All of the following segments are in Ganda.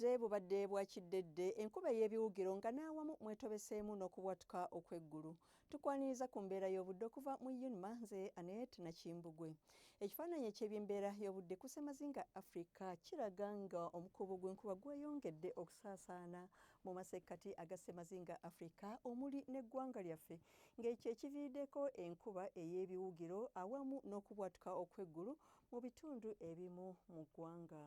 Obudde bubadde bwa kiddedde enkuba y'ebiwugiro nga n'awamu mwetobeseemu n'okubwatuka okw'eggulu. Tukwaniriza ku mbeera y'obudde okuva mu UNIMA nze Annette Nakimbugwe. Ekifaananyi eky'ebyembeera y'obudde ku ssemazinga Africa kiraga nga omukuubo gw'enkuba gweyongedde okusaasaana mu masekkati aga ssemazinga Africa omuli n'eggwanga lyaffe, ng'ekyo ekiviiriddeko enkuba ey'ebiwugiro awamu n'okubwatuka okw'eggulu mu bitundu ebimu mu ggwanga.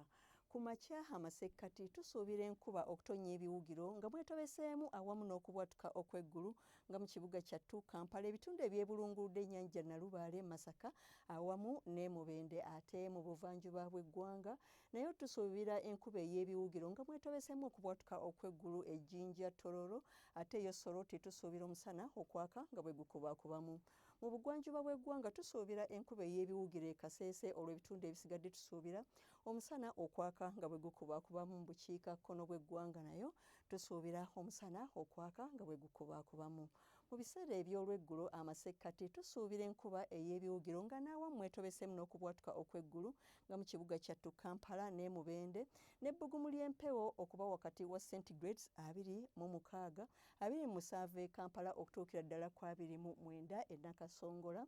Ku makya amasekkati tusuubira enkuba okutonnya ebiwugiro nga mwetobeseemu awamu n'okubwatuka okw'eggulu nga mu kibuga kyattu Kampala, ebitundu ebyebulunguludde ennyanja Nalubaale, Masaka awamu ne Mubende. Ate mu buvanjuba bw'eggwanga nayo tusuubira enkuba ey'ebiwugiro nga mwetobeseemu okubwatuka okw'eggulu e Jinja, Tororo, ate yo Soroti tusuubira omusana okwaka nga bwe gukubaakubamu. Mu bugwanjuba bw'eggwanga tusuubira enkuba ey'ebiwugiro e Kasese, olw'ebitundu ebisigadde tusuubira omusana okwaka nga bwe gukubaakubamu. Mu bukiikakkono bw'eggwanga nayo tusuubira omusana okwaka nga bwe gukubaakubamu. Mu biseera eby'olweggulo amasekkati tusuubira enkuba ey'ebiwugiro nga n'awamu mwetobeseemu n'okubwatuka okw'eggulu nga mu kibuga kyattu Kampala ne Mubende, n'ebbugumu ly'empewo okuba wakati wa centigrades 26, 27 e Kampala okutuukira ddala ku 29 e Nakasongola.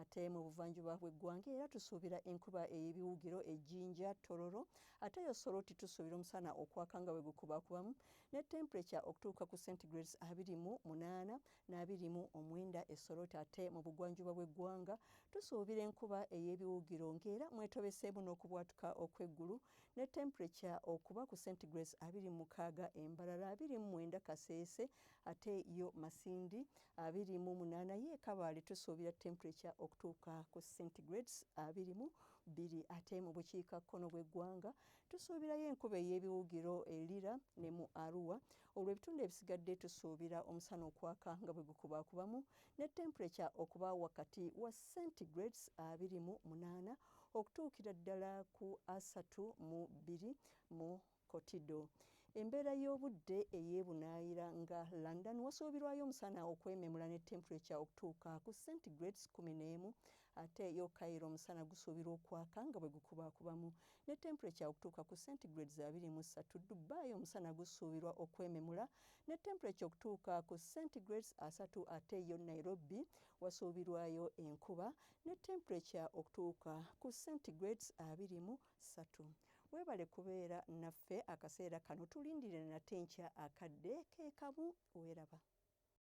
Ate mu buvanjuba bw'eggwanga era tusuubira enkuba ey'ebiwugiro e Jinja, Tororo, ate yo Soroti tusuubira omusana okwaka nga bwe gukubaakubamu ne temperature okutuuka ku centigrades 28 na 29 e Soroti. Ate mu bugwanjuba bw'eggwanga tusuubira enkuba ey'ebiwugiro ng'era mwetobeseemu n'okubwatuka okw'eggulu ne temperature okuba ku centigrades 26 e Mbarara, 29 Kasese, ate yo Masindi 28 ye Kabale tusuubira temperature okutuuka ku centigrades 22. Ate mu bukiikakkono bw'eggwanga tusuubirayo enkuba ey'ebiwugiro e Lira ne mu Arua, olw'ebitundu ebisigadde tusuubira omusana okwaka nga bwe gukubaakubamu ne temperature okuba wakati wa centigrades 28 okutuukira ddala ku 32 mu Kotido. Embeera y'obudde ey'ebunaayira nga London wasuubirwayo omusana okwememula ne temperature okutuuka ku centigrades 11, ate yo Cairo omusana gusuubirwa okwaka nga bwe gukubaakubamu ne temperature okutuuka ku centigrades 23. Dubai omusana gusuubirwa okwememula ne temperature okutuuka ku centigrades 3, ate yo Nairobi wasuubirwayo enkuba ne temperature okutuuka ku centigrades 23. Weebale kubeera naffe akaseera kano, tulindire nate nkya akadde ke kamu. Weeraba.